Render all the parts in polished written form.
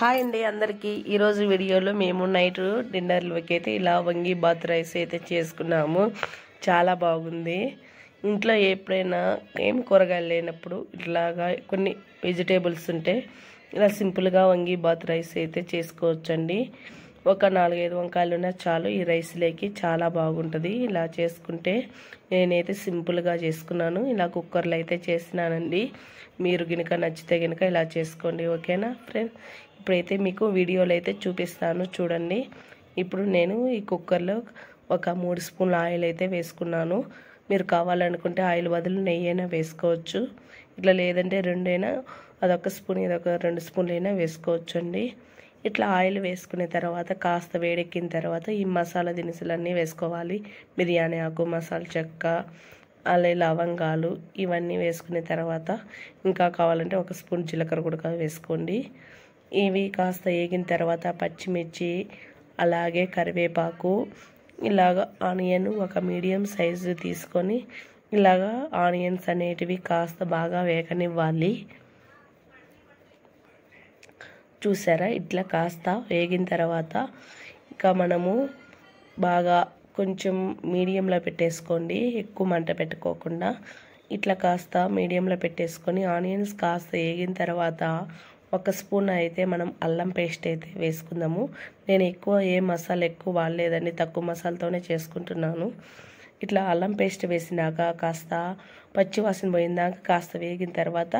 Hi అండి అందరికీ ఈరోజు వీడియోలో మేము నైట్ డిన్నర్లోకి అయితే ఇలా వంగి బాత్ రైస్ అయితే చేసుకున్నాము. చాలా బాగుంది. ఇంట్లో ఎప్పుడైనా ఏం కూరగాయలు లేనప్పుడు ఇట్లాగా కొన్ని వెజిటేబుల్స్ ఉంటే ఇలా సింపుల్గా వంగి బాత్ రైస్ అయితే చేసుకోవచ్చండి. ఒక 4-5 వంకాయలు ఉన్నా చాలు ఈ రైస్లోకి, చాలా బాగుంటుంది. ఇలా చేసుకుంటే నేనైతే సింపుల్గా చేసుకున్నాను. ఇలా కుక్కర్లో అయితే చేసినానండి. మీరు గినక నచ్చితే గినక ఇలా చేసుకోండి. ఓకేనా ఫ్రెండ్స్? ఇప్పుడైతే మీకు వీడియోలో అయితే చూపిస్తాను చూడండి. ఇప్పుడు నేను ఈ కుక్కర్లో ఒక 3 స్పూన్ల ఆయిల్ అయితే వేసుకున్నాను. మీరు కావాలనుకుంటే ఆయిల్ బదులు నెయ్యి అయినా వేసుకోవచ్చు. ఇట్లా లేదంటే రెండైనా, అదొక స్పూన్ ఇదొక 2 స్పూన్లు అయినా వేసుకోవచ్చు అండి. ఇట్లా ఆయిల్ వేసుకున్న తర్వాత కాస్త వేడెక్కిన తర్వాత ఈ మసాలా దినుసులన్నీ వేసుకోవాలి. బిర్యానీ ఆకు, మసాలా చెక్క, అలాగే లవంగాలు ఇవన్నీ వేసుకున్న తర్వాత ఇంకా కావాలంటే ఒక స్పూన్ జీలకర్ర కూడా వేసుకోండి. ఇవి కాస్త వేగిన తర్వాత పచ్చిమిర్చి, అలాగే కరివేపాకు, ఇలాగ ఆనియన్ ఒక మీడియం సైజు తీసుకొని ఇలాగ ఆనియన్స్ అనేటివి కాస్త బాగా వేగనివ్వాలి. చూసారా? ఇట్లా కాస్త వేగిన తర్వాత ఇంకా మనము బాగా కొంచెం మీడియంలో పెట్టేసుకోండి, ఎక్కువ మంట పెట్టుకోకుండా. ఇట్లా కాస్త మీడియంలో పెట్టేసుకొని ఆనియన్స్ కాస్త వేగిన తర్వాత ఒక స్పూన్ అయితే మనం అల్లం పేస్ట్ అయితే వేసుకుందాము. నేను ఏ మసాలా ఎక్కువ వాడలేదండి, తక్కువ మసాలాతోనే చేసుకుంటున్నాను. ఇట్లా అల్లం పేస్ట్ వేసినాక కాస్త పచ్చివాసన పోయిందాక కాస్త వేగిన తర్వాత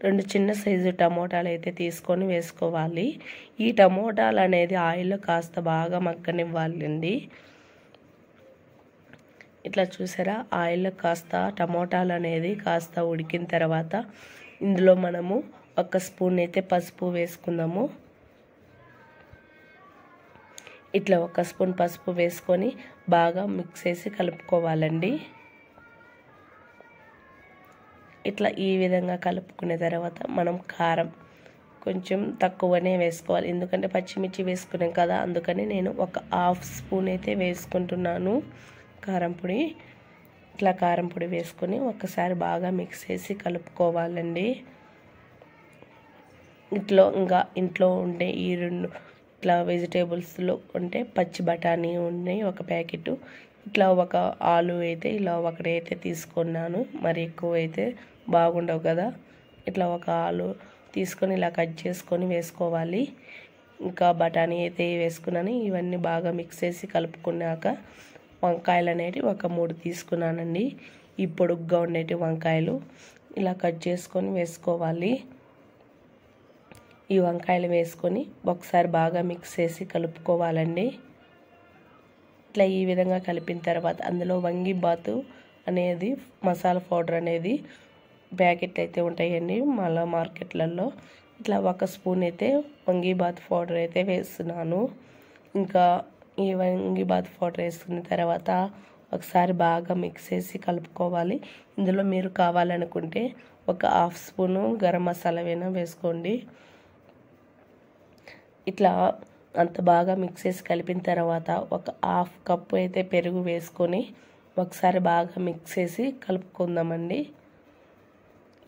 2 చిన్న సైజు టమోటాలు అయితే తీసుకొని వేసుకోవాలి. ఈ టమోటాలు అనేది ఆయిల్లో కాస్త బాగా మగ్గనివ్వాలండి. ఇట్లా చూసారా? ఆయిల్లో కాస్త టమోటాలు అనేది కాస్త ఉడికిన తర్వాత ఇందులో మనము ఒక స్పూన్ అయితే పసుపు వేసుకుందాము. ఇట్లా ఒక స్పూన్ పసుపు వేసుకొని బాగా మిక్స్ చేసి కలుపుకోవాలండి. ఇట్లా ఈ విధంగా కలుపుకున్న తర్వాత మనం కారం కొంచెం తక్కువనే వేసుకోవాలి, ఎందుకంటే పచ్చిమిర్చి వేసుకున్నాం కదా, అందుకని నేను ఒక హాఫ్ స్పూన్ అయితే వేసుకుంటున్నాను కారం పొడి. ఇట్లా కారం పొడి వేసుకొని ఒకసారి బాగా మిక్స్ చేసి కలుపుకోవాలండి. ఇంట్లో ఉండే ఈ 2 ఇట్లా వెజిటేబుల్స్లో ఉంటే పచ్చి బఠానీ ఉన్నాయి ఒక ప్యాకెట్, ఇట్లా ఒక ఆలు అయితే ఇలా ఒకటైతే తీసుకున్నాను. మరి ఎక్కువ అయితే బాగుండవు కదా. ఇట్లా ఒక ఆలు తీసుకొని ఇలా కట్ చేసుకొని వేసుకోవాలి. ఇంకా బఠానీ అయితే వేసుకున్నాను. ఇవన్నీ బాగా మిక్స్ చేసి కలుపుకున్నాక వంకాయలు అనేవి ఒక 3 తీసుకున్నానండి. ఈ పొడుగ్గా ఉండేటి వంకాయలు ఇలా కట్ చేసుకొని వేసుకోవాలి. ఈ వంకాయలు వేసుకొని ఒకసారి బాగా మిక్స్ చేసి కలుపుకోవాలండి. ఇట్లా ఈ విధంగా కలిపిన తర్వాత అందులో వంగి బాతు అనేది మసాలా పౌడర్ అనేది ప్యాకెట్ అయితే ఉంటాయండి మళ్ళీ మార్కెట్లలో. ఇట్లా ఒక స్పూన్ అయితే వంగి బాత్ పౌడర్ అయితే వేస్తున్నాను. ఇంకా ఈ వంగి బాత్ పౌడర్ వేసుకున్న తర్వాత ఒకసారి బాగా మిక్స్ చేసి కలుపుకోవాలి. ఇందులో మీరు కావాలనుకుంటే ఒక హాఫ్ స్పూను గరం మసాలా అయినా వేసుకోండి. ఇట్లా అంత బాగా మిక్స్ చేసి కలిపిన తర్వాత ఒక హాఫ్ కప్పు అయితే పెరుగు వేసుకొని ఒకసారి బాగా మిక్స్ చేసి కలుపుకుందామండి.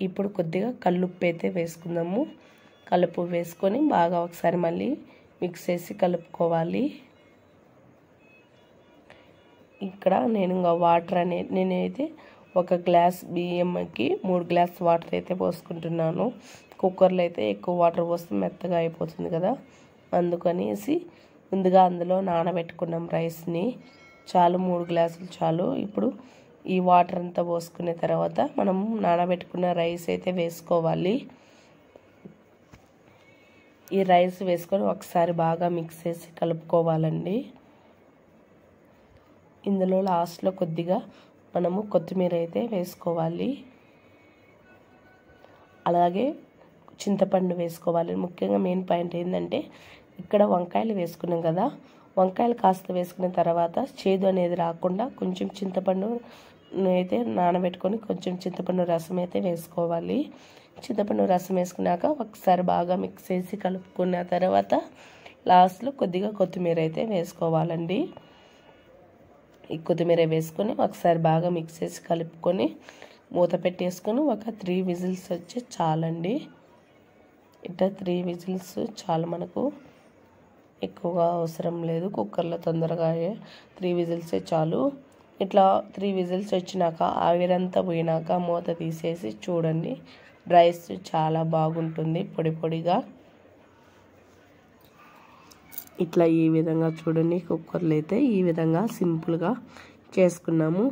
ఇప్పుడు కొద్దిగా కల్లుప్పు అయితే వేసుకుందాము. కల్లుప్పు వేసుకొని బాగా ఒకసారి మళ్ళీ మిక్స్ చేసి కలుపుకోవాలి. ఇక్కడ నేను వాటర్ నేనైతే ఒక గ్లాస్ బియ్యంకి 3 గ్లాస్ వాటర్ అయితే పోసుకుంటున్నాను. కుక్కర్లో అయితే ఎక్కువ వాటర్ పోస్తే మెత్తగా అయిపోతుంది కదా, అందుకనేసి ముందుగా అందులో నానబెట్టుకున్నాం రైస్ని. చాలు 3 గ్లాసులు చాలు. ఇప్పుడు ఈ వాటర్ అంతా పోసుకున్న తర్వాత మనం నానబెట్టుకున్న రైస్ అయితే వేసుకోవాలి. ఈ రైస్ వేసుకొని ఒకసారి బాగా మిక్స్ చేసి కలుపుకోవాలండి. ఇందులో లాస్ట్లో కొద్దిగా మనము కొత్తిమీర అయితే వేసుకోవాలి. అలాగే చింతపండు వేసుకోవాలి. ముఖ్యంగా మెయిన్ పాయింట్ ఏంటంటే ఇక్కడ వంకాయలు వేసుకున్నాం కదా, వంకాయలు కాస్త వేసుకున్న తర్వాత చేదు అనేది రాకుండా కొంచెం చింతపండు అయితే నానబెట్టుకొని కొంచెం చింతపండు రసం అయితే వేసుకోవాలి. చింతపండు రసం వేసుకున్నాక ఒకసారి బాగా మిక్స్ చేసి కలుపుకున్న తర్వాత లాస్ట్లో కొద్దిగా కొత్తిమీర అయితే వేసుకోవాలండి. ఈ కొత్తిమీర వేసుకొని ఒకసారి బాగా మిక్స్ చేసి కలుపుకొని మూత పెట్టేసుకొని ఒక 3 విజిల్స్ వచ్చి చాలండి. ఇట్లా 3 విజిల్స్ చాలు మనకు, ఎక్కువగా అవసరం లేదు. కుక్కర్లో తొందరగా 3 విజిల్సే చాలు. ఇట్లా 3 విజిల్స్ వచ్చినాక ఆవిరంతా పోయినాక మూత తీసేసి చూడండి, రైస్ చాలా బాగుంటుంది పొడి పొడిగా. ఇట్లా ఈ విధంగా చూడండి, కుక్కర్లో అయితే ఈ విధంగా సింపుల్గా చేసుకున్నాము.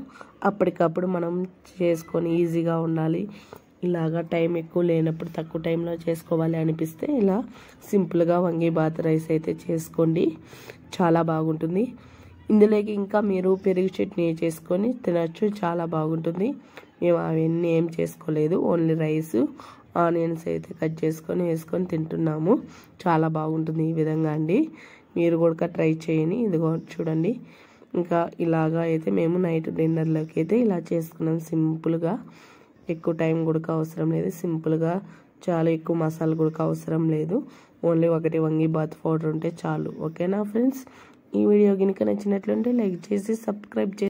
అప్పటికప్పుడు మనం చేసుకొని ఈజీగా ఉండాలి, ఇలాగా టైం ఎక్కువ లేనప్పుడు తక్కువ టైంలో చేసుకోవాలి అనిపిస్తే ఇలా సింపుల్గా వంగీబాత్ రైస్ అయితే చేసుకోండి, చాలా బాగుంటుంది. ఇందులోకి ఇంకా మీరు పెరుగు చట్నీ చేసుకొని తినచ్చు, చాలా బాగుంటుంది. మేము అవన్నీ ఏం చేసుకోలేదు, ఓన్లీ రైస్ ఆనియన్స్ అయితే కట్ చేసుకొని వేసుకొని తింటున్నాము. చాలా బాగుంటుంది ఈ విధంగా అండి, మీరు కూడా ట్రై చేయండి. ఇదిగో చూడండి, ఇంకా ఇలాగా అయితే మేము నైట్ డిన్నర్లోకి అయితే ఇలా చేసుకున్నాం సింపుల్గా. ఎక్కువ టైం కూడా అవసరం లేదు, సింపుల్గా, చాలా ఎక్కువ మసాలా కూడా అవసరం లేదు. ఓన్లీ ఒకటి వంగీబాత్ పౌడర్ ఉంటే చాలు. ఓకేనా ఫ్రెండ్స్, ఈ వీడియో కనుక నచ్చినట్లుంటే లైక్ చేసి సబ్స్క్రైబ్ చేసి